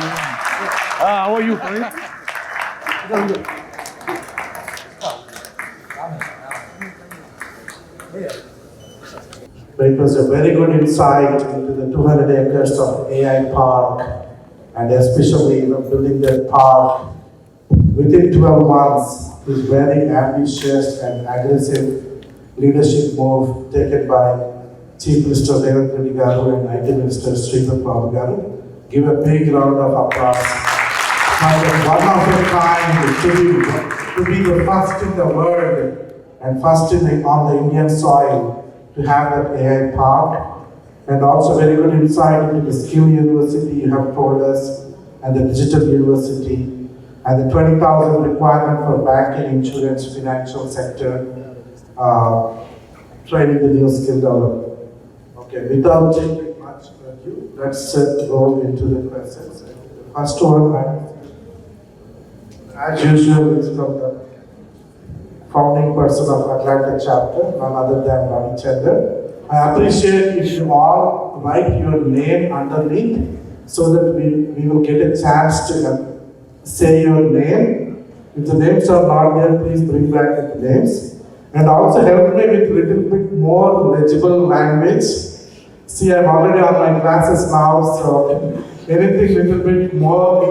How are you, Praveen? It was a very good insight into the 200 acres of AI park, and especially building that park within 12 months is very ambitious and aggressive leadership move taken by Chief Minister Govt and IT Minister Sridhar Babu Duddilla. Give a big round of applause. One of a kind to be the first in the world and first on the Indian soil to have that AI park, and also very good insight into the skill university you have told us, and the digital university, and the 20,000 requirement for banking, insurance, financial sector, training the new skill development. Okay, without taking much ado, let's go into the questions. The first one, as usual, is from the founding person of Atlanta chapter, none other than Ramesh. I appreciate if you all write your name underneath so that we will get a chance to say your name. If the names are not there, please bring back the names. And also help me with a little bit more legible language. See, I'm already on my classes now, so anything little bit more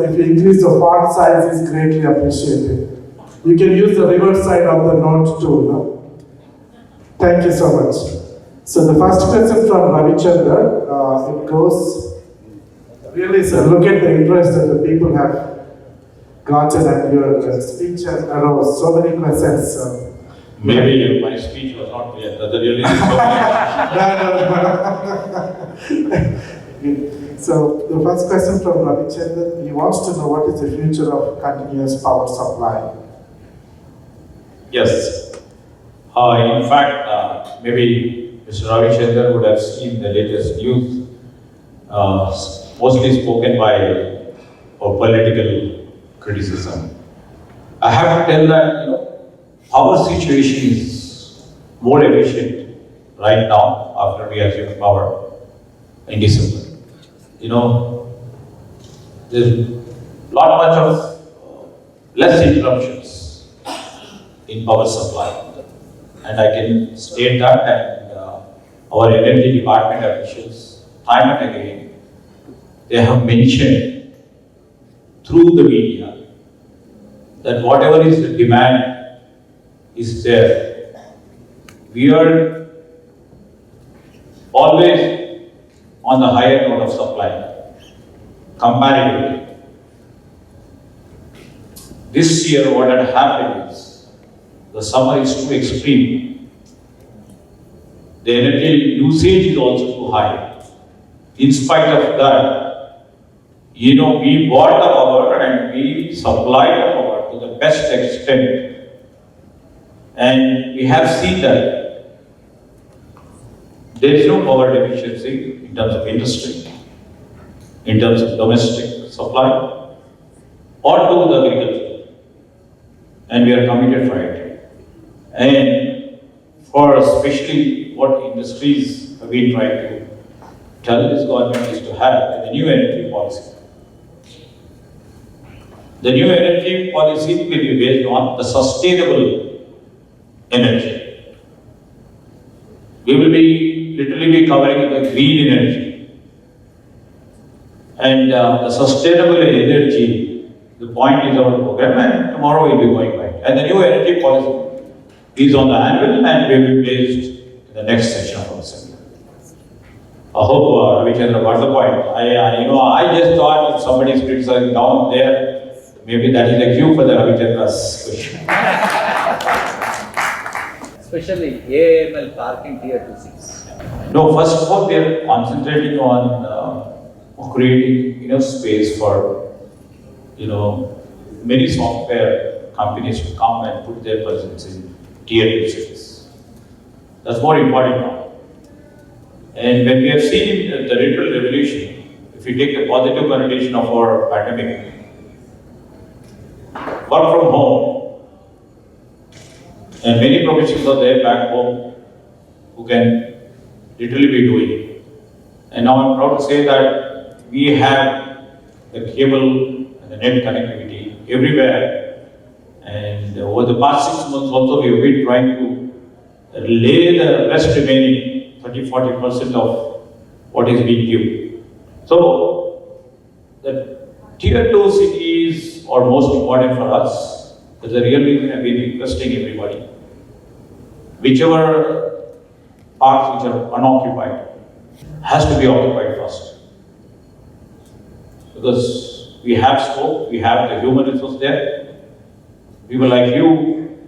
if you increase the font size is greatly appreciated. You can use the reverse side of the note too. No? Thank you so much. So the first question from Ravichandra, it goes, really sir, look at the interest that the people have gotten at your speech and arose so many questions. Maybe my speech was not clear. Does it really? No. So the first question from Ravichandra, he wants to know what is the future of continuous power supply. Yes. In fact, maybe Mr. Ravichandra would have seen the latest news, mostly spoken by for political criticism. I have to tell that our situation is more efficient right now after we assumed power in December. There's not much of less interruptions in power supply. And I can state that, and our energy department officials, time and again, they have mentioned through the media that whatever is the demand is there. We are always on the higher note of supply, comparatively. This year, what had happened is, the summer is too extreme. The energy usage is also too high. In spite of that, we bought the power and we supplied the power to the best extent. And we have seen that there is no power deficiency in terms of industry, in terms of domestic supply, or to the agriculture. And we are committed for it. And for especially what industries have been trying to tell this government is to have the new energy policy. The new energy policy will be based on the sustainable energy. We will be literally covering the green energy. And the sustainable energy, the point is our program, and tomorrow we'll be going by. And the new energy policy is on the annual and will be placed in the next session of our seminar. I hope Ravichandra got the point. I just thought if somebody is criticizing down there, maybe that is a cue for the Ravichandra's question. Especially AML park in tier 2 cities. No, first of all, we are concentrating on creating enough space for many software companies to come and put their presence in tier 2 cities. That's more important now. And when we have seen the digital revolution, if we take the positive connotation of our pandemic, work from home, and many professionals are there back home who can literally be doing. And now I'm proud to say that we have the cable and the net connectivity everywhere. And over the past 6 months also, we have been trying to lay the rest remaining 30-40% of what is being due. So, the tier 2 cities are most important for us. That's the real reason I've been requesting everybody. Whichever parts which are unoccupied has to be occupied first. Because we have scope, we have the human resource there. People like you,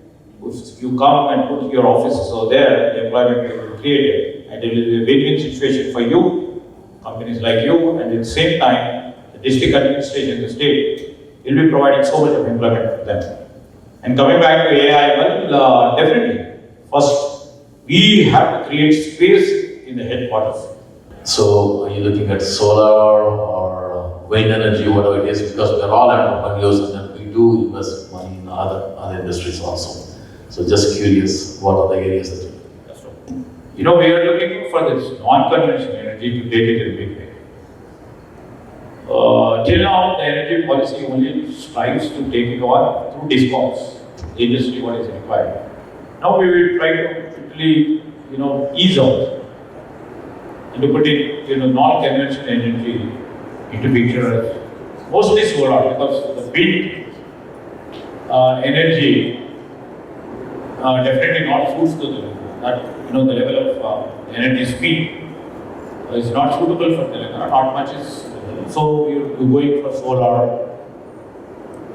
if you come and put your offices over there, the employment will be created. And it will be a win-win situation for you, companies like you, and at the same time, the district administration, the state, will be providing so much of employment for them. And coming back to AI, well, definitely, first, we have to create space in the headquarters. So, are you looking at solar or wind energy, whatever it is, because we are all entrepreneurs and then we do invest money in other industries also. So, just curious, what are the areas that you That's right. You know, we are looking for this non-conventional energy to take it in a big way. Till now, the energy policy only strives to take it on through discoms, the industry what is required. Now we will try to quickly, ease out and to put in, non-conventional energy into picture. Mostly solar, because the wind energy definitely not suits to the level of energy speed is not suitable for Telangana, not much is suitable. So we're going for solar.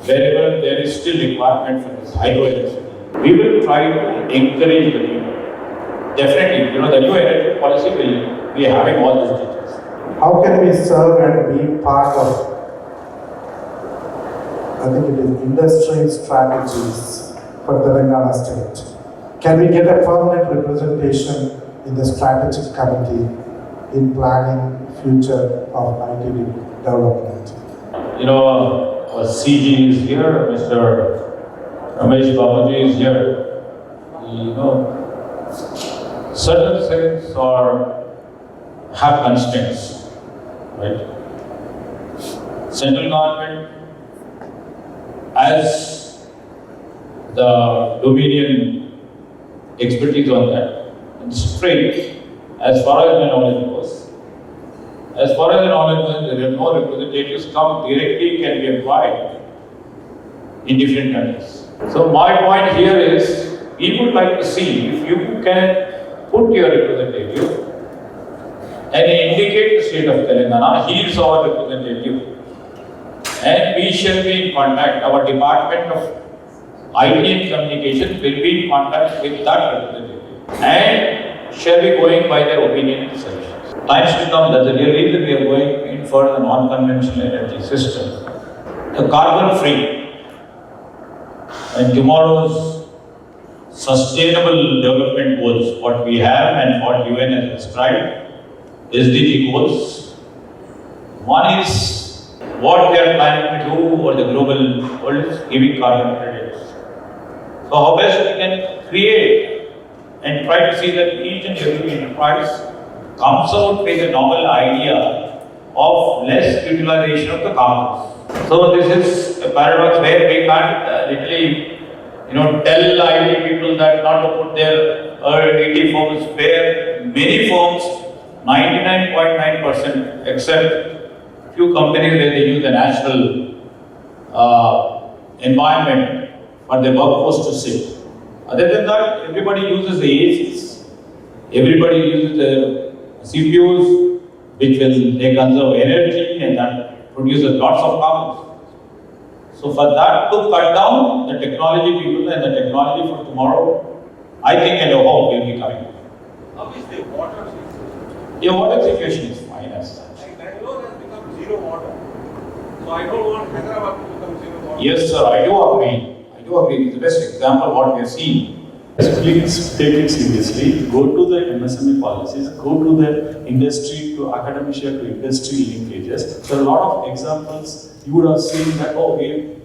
Wherever there is still requirement for this hydroelectricity, we will try to encourage the people. Definitely, the new energy policy will be having all these details. How can we serve and be part of, I think it is industry strategies for Telangana state? Can we get a permanent representation in the strategic committee in planning future of IT development? Our CG is here, Mr. Ramesh Babuji is here. Certain things have constraints, right? Central government has the dominion expertise on that. And straight, as far as my knowledge goes, there are no representatives come directly can be employed in different countries. So my point here is, we would like to see if you can put your representative and indicate the state of Telangana, he is our representative. And we shall be in contact, our Department of IT and Communications will be in contact with that representative and shall be going by their opinion and suggestions. Times to come, that's the real reason we are going in for the non-conventional energy system. The carbon free and tomorrow's sustainable development goals, what we have and what UN has described, SDG goals. One is what they are planning to do over the global world is giving carbon credits. So how best we can create and try to see that each and every enterprise comes out with a novel idea of less utilization of the carbon. So this is a paradox where we can't literally, tell IT people that not to put their IT firms where many firms, 99.9% except few companies where they use the natural environment for their workforce to sit. Other than that, everybody uses the ACs. Everybody uses the CPUs, which they conserve energy and that produces lots of carbon. So for that to cut down, the technology people and the technology for tomorrow, I think and hope will be coming. How is the water situation? The water situation is fine as such. Like Bangalore has become zero water. So I don't want Hyderabad to become zero water. Yes, sir, I do agree. It's the best example of what we are seeing. Please take it seriously. Go to the MSME policies, go to the industry, to academia, to industry linkages. There are a lot of examples. You would have seen that,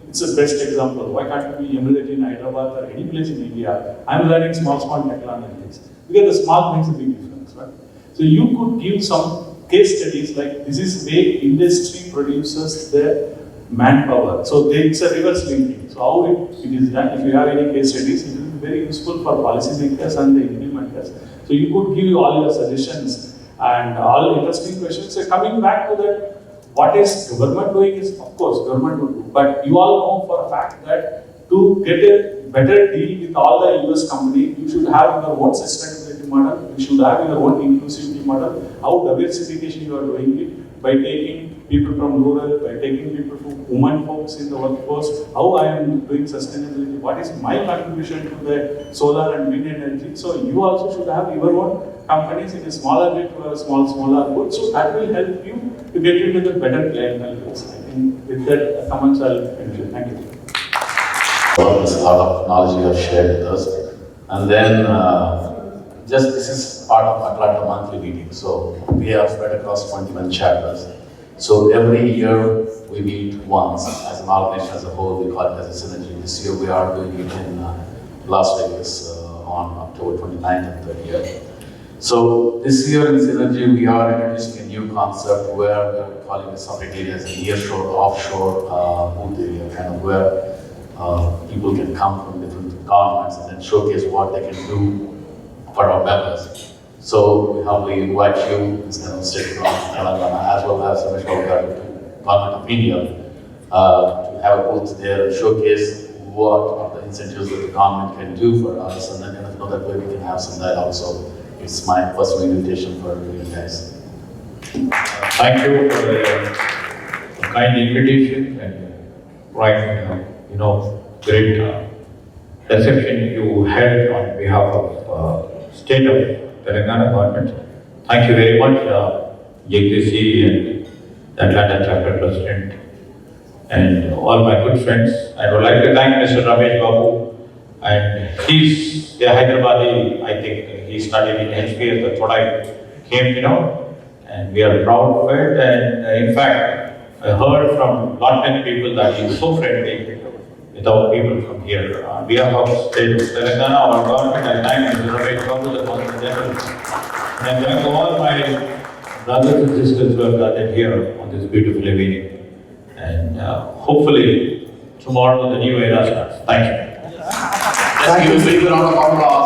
it's the best example. Why can't we emulate in Hyderabad or any place in India? I'm learning small technologies. Because the small makes a big difference, right? So you could give some case studies like this is way industry produces their manpower. So it's a reverse linking. So how it is done, if you have any case studies, it will be very useful for policymakers and the implementers. So you could give all your suggestions and all interesting questions. So coming back to that, what is government doing is, of course, government will do. But you all know for a fact that to get a better deal with all the US companies, you should have your own sustainability model, you should have your own inclusivity model, how diversification you are doing it, by taking people from rural, by taking people from women folks in the workforce, how I am doing sustainability, what is my contribution to the solar and wind energy. So you also should have your own companies in a smaller bit to a smaller good. So that will help you to get into the better clientele base. I think with that comments I'll finish. Thank you. There's a lot of knowledge you have shared with us. And then, just this is part of Atlanta monthly meeting. So we have spread across 21 chapters. So every year we meet once as an organization as a whole. We call it as a synergy. This year we are doing it in Las Vegas on October 29th and 30th. So this year in Synergy, we are introducing a new concept where we are calling the separate areas, nearshore, offshore booth area, kind of where people can come from different governments and then showcase what they can do for our members. So we humbly invite you, instead of state from Telangana, as well as Ramesh Govt, Government of India, to have a booth there and showcase what are the incentives that the government can do for us, and then that way we can have some dialogue. So it's my personal invitation for you guys. Thank you for the kind invitation and great reception you held on behalf of State of Telangana government. Thank you very much, JTC and the Atlanta chapter president and all my good friends. I would like to thank Mr. Ramesh Babu, and he's a Hyderabadi, I think he studied in HPS, that's what I came to know, and we are proud of it. And in fact, I heard from lot many people that he's so friendly with our people from here. On behalf of State of Telangana, our government, I thank Mr. Ramesh Babu, the Consulate General, and I thank all my brothers and sisters who have gathered here on this beautiful evening. And hopefully tomorrow the new era starts. Thank you. Let's give a big round of applause.